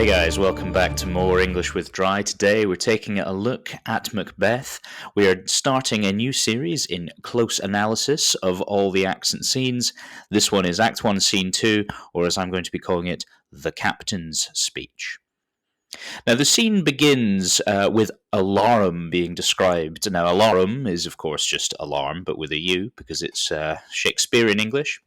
Hey guys, welcome back to More English with Dry. Today we're taking a look at Macbeth. We are starting a new series in close analysis of all the acts and scenes. This one is Act 1, Scene 2, or as I'm going to be calling it, The Captain's Speech. Now the scene begins with alarum being described. Now alarum is of course just alarm, but with a U because it's Shakespeare in English.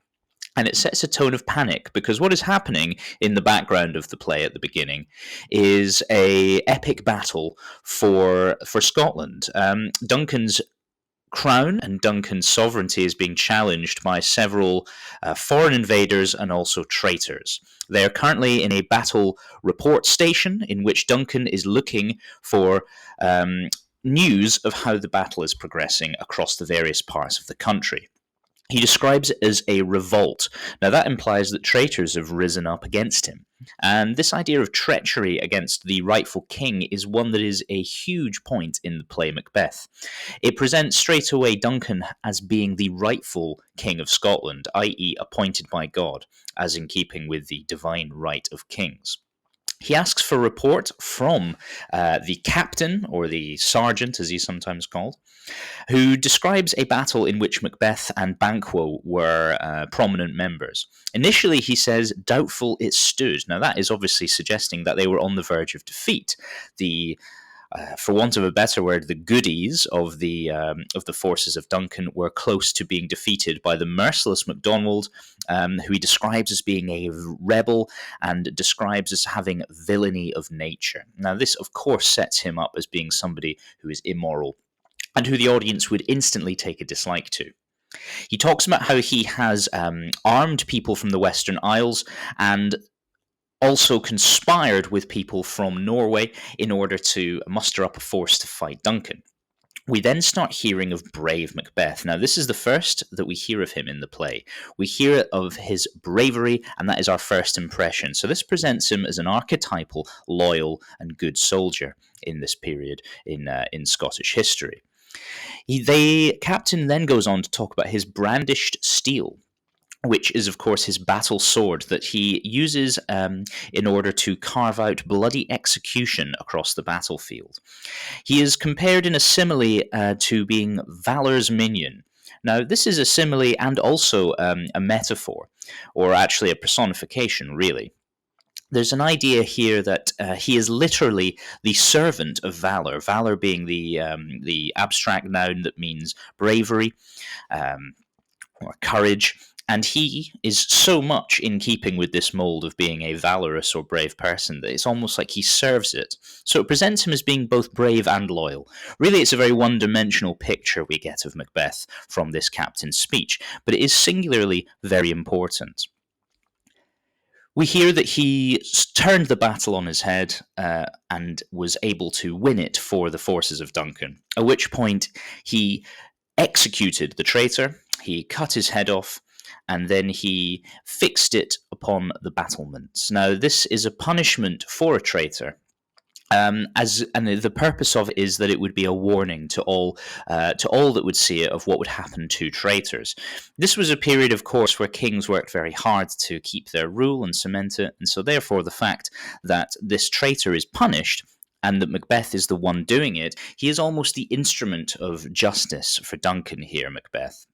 And it sets a tone of panic because what is happening in the background of the play at the beginning is a epic battle for Scotland. Duncan's crown and Duncan's sovereignty is being challenged by several foreign invaders and also traitors. They are currently in a battle report station in which Duncan is looking for news of how the battle is progressing across the various parts of the country. He describes it as a revolt. Now that implies that traitors have risen up against him. And this idea of treachery against the rightful king is one that is a huge point in the play Macbeth. It presents straight away Duncan as being the rightful king of Scotland, i.e. appointed by God, as in keeping with the divine right of kings. He asks for a report from the captain, or the sergeant as he's sometimes called, who describes a battle in which Macbeth and Banquo were prominent members. Initially, he says, doubtful it stood. Now, that is obviously suggesting that they were on the verge of defeat. For want of a better word, the goodies of the forces of Duncan were close to being defeated by the merciless MacDonald, who he describes as being a rebel and describes as having villainy of nature. Now, this, of course, sets him up as being somebody who is immoral and who the audience would instantly take a dislike to. He talks about how he has armed people from the Western Isles and also conspired with people from Norway in order to muster up a force to fight Duncan. We then start hearing of brave Macbeth. Now, this is the first that we hear of him in the play. We hear of his bravery, and that is our first impression. So this presents him as an archetypal, loyal, and good soldier in this period in Scottish history. The captain then goes on to talk about his brandished steel, which is, of course, his battle sword that he uses in order to carve out bloody execution across the battlefield. He is compared in a simile to being Valor's minion. Now, this is a simile and also a metaphor, or actually a personification, really. There's an idea here that he is literally the servant of valor, valor being the abstract noun that means bravery or courage. And he is so much in keeping with this mold of being a valorous or brave person that it's almost like he serves it. So it presents him as being both brave and loyal. Really, it's a very one-dimensional picture we get of Macbeth from this captain's speech, but it is singularly very important. We hear that he turned the battle on his head and was able to win it for the forces of Duncan, at which point he executed the traitor, he cut his head off, and then he fixed it upon the battlements. Now, this is a punishment for a traitor, and the purpose of it is that it would be a warning to all that would see it of what would happen to traitors. This was a period, of course, where kings worked very hard to keep their rule and cement it, and so therefore the fact that this traitor is punished and that Macbeth is the one doing it, he is almost the instrument of justice for Duncan here, Macbeth.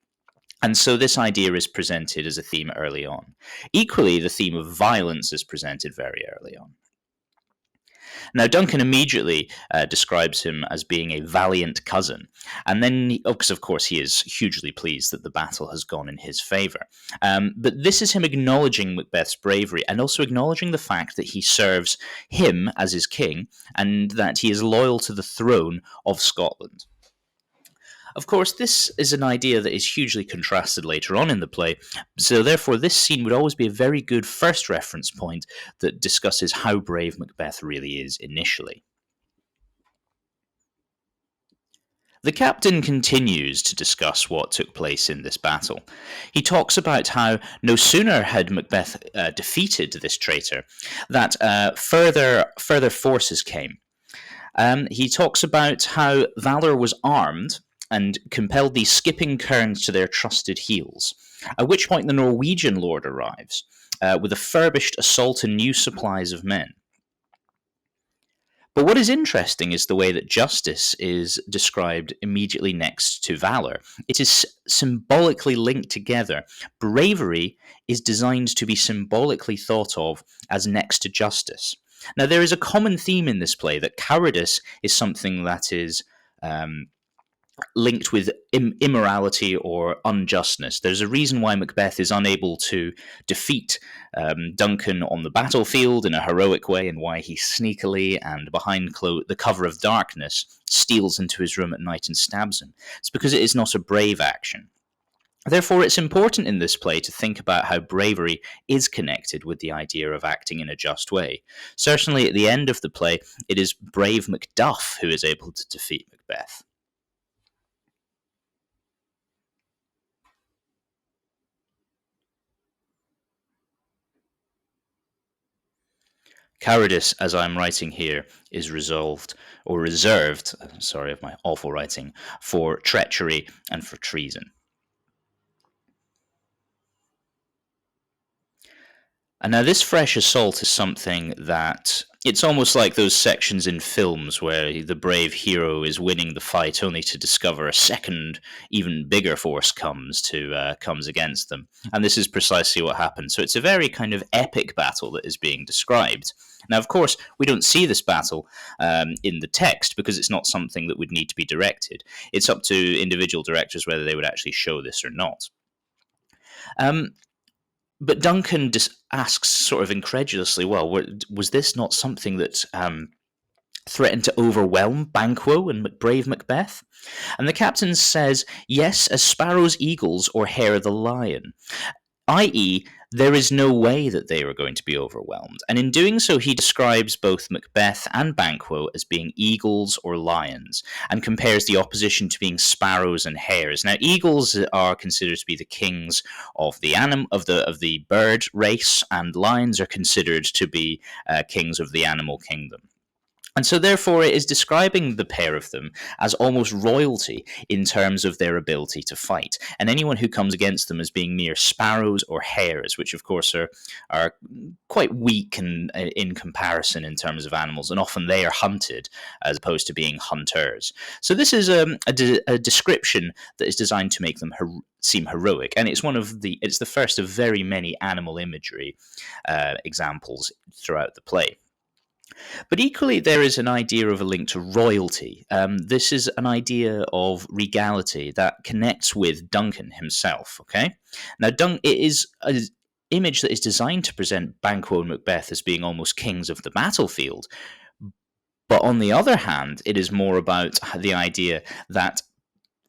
And so this idea is presented as a theme early on. Equally, the theme of violence is presented very early on. Now, Duncan immediately describes him as being a valiant cousin, and then, because of course he is hugely pleased that the battle has gone in his favour. But this is him acknowledging Macbeth's bravery and also acknowledging the fact that he serves him as his king and that he is loyal to the throne of Scotland. Of course, this is an idea that is hugely contrasted later on in the play, so therefore this scene would always be a very good first reference point that discusses how brave Macbeth really is initially. The captain continues to discuss what took place in this battle. He talks about how no sooner had Macbeth defeated this traitor that further forces came. He talks about how Valor was armed and compelled these skipping kerns to their trusted heels, at which point the Norwegian lord arrives with a furbished assault and new supplies of men. But what is interesting is the way that justice is described immediately next to valor. It is symbolically linked together. Bravery is designed to be symbolically thought of as next to justice. Now, there is a common theme in this play that cowardice is something that is um, linked with immorality or unjustness. There's a reason why Macbeth is unable to defeat Duncan on the battlefield in a heroic way, and why he sneakily and behind the cover of darkness steals into his room at night and stabs him. It's because it is not a brave action. Therefore, it's important in this play to think about how bravery is connected with the idea of acting in a just way. Certainly, at the end of the play, it is brave Macduff who is able to defeat Macbeth. Cowardice, as I'm writing here, is resolved or reserved, sorry of my awful writing, for treachery and for treason. And now this fresh assault is something that it's almost like those sections in films where the brave hero is winning the fight only to discover a second, even bigger force comes against them. And this is precisely what happens. So it's a very kind of epic battle that is being described. Now, of course, we don't see this battle in the text because it's not something that would need to be directed. It's up to individual directors whether they would actually show this or not. But Duncan just asks sort of incredulously, well, was this not something that threatened to overwhelm Banquo and brave Macbeth? And the captain says, yes, as sparrows, eagles, or hare the lion, i.e., there is no way that they were going to be overwhelmed. And in doing so, he describes both Macbeth and Banquo as being eagles or lions, and compares the opposition to being sparrows and hares. Now, eagles are considered to be the kings of the of the bird race, and lions are considered to be kings of the animal kingdom. And so, therefore, it is describing the pair of them as almost royalty in terms of their ability to fight. And anyone who comes against them as being mere sparrows or hares, which, of course, are quite weak in comparison in terms of animals, and often they are hunted as opposed to being hunters. So this is a description that is designed to make them seem heroic, and it's the first of very many animal imagery examples throughout the play. But equally, there is an idea of a link to royalty. This is an idea of regality that connects with Duncan himself. Okay, now it is an image that is designed to present Banquo and Macbeth as being almost kings of the battlefield. But on the other hand, it is more about the idea that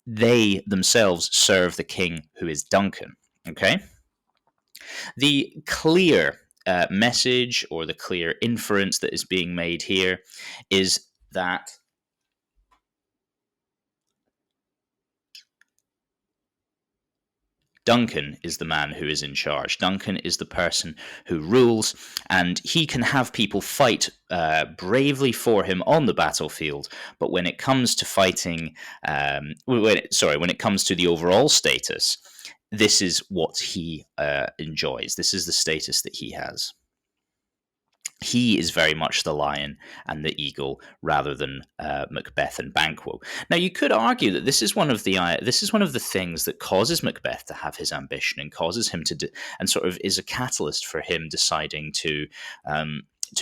they themselves serve the king who is Duncan. Okay, the clear message or the clear inference that is being made here is that Duncan is the man who is in charge. Duncan is the person who rules, and he can have people fight bravely for him on the battlefield. But when it comes to fighting, when it comes to the overall status, this is what he enjoys. This is the status that he has. He is very much the lion and the eagle rather than Macbeth and Banquo. Now, you could argue that this is one of the things that causes Macbeth to have his ambition and causes him and sort of is a catalyst for him deciding to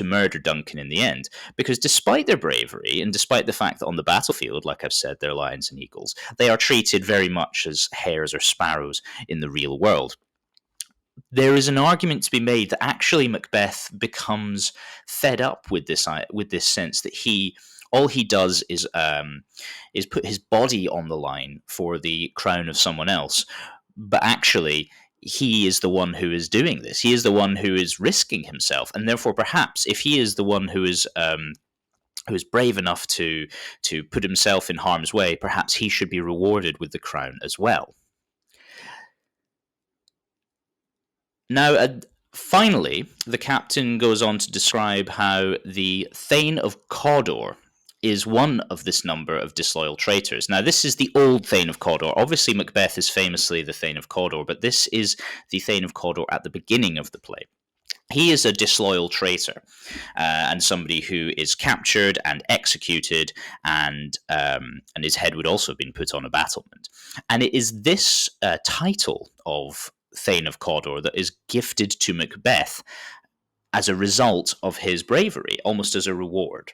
murder Duncan in the end. Because despite their bravery and despite the fact that on the battlefield, like I've said, they're lions and eagles, they are treated very much as hares or sparrows in the real world. There is an argument to be made that actually Macbeth becomes fed up with this sense that all he does is put his body on the line for the crown of someone else, but actually he is the one who is doing this. He is the one who is risking himself, and therefore perhaps if he is the one who is brave enough to put himself in harm's way, perhaps he should be rewarded with the crown as well. Now, finally, the captain goes on to describe how the Thane of Cawdor is one of this number of disloyal traitors. Now, this is the old Thane of Cawdor. Obviously, Macbeth is famously the Thane of Cawdor, but this is the Thane of Cawdor at the beginning of the play. He is a disloyal traitor, and somebody who is captured and executed, and his head would also have been put on a battlement. And it is this title of Thane of Cawdor that is gifted to Macbeth as a result of his bravery, almost as a reward.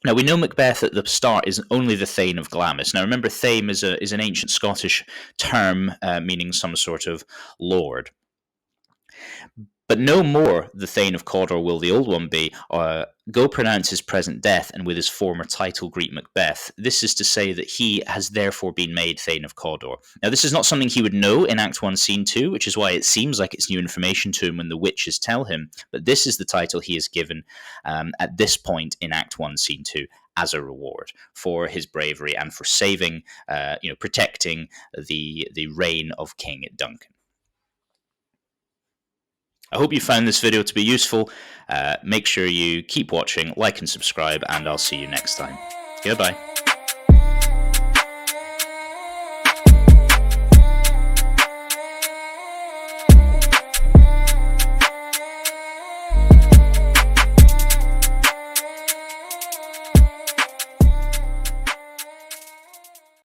Now, we know Macbeth at the start is only the Thane of Glamis. Now, remember, Thane is an ancient Scottish term meaning some sort of lord. But no more the Thane of Cawdor will the Old One be, go pronounce his present death, and with his former title greet Macbeth. This is to say that he has therefore been made Thane of Cawdor. Now, this is not something he would know in Act 1, Scene 2, which is why it seems like it's new information to him when the witches tell him, but this is the title he is given at this point in Act 1, Scene 2, as a reward for his bravery and for saving, protecting the reign of King Duncan. I hope you found this video to be useful. Make sure you keep watching, like and subscribe, and I'll see you next time. Goodbye.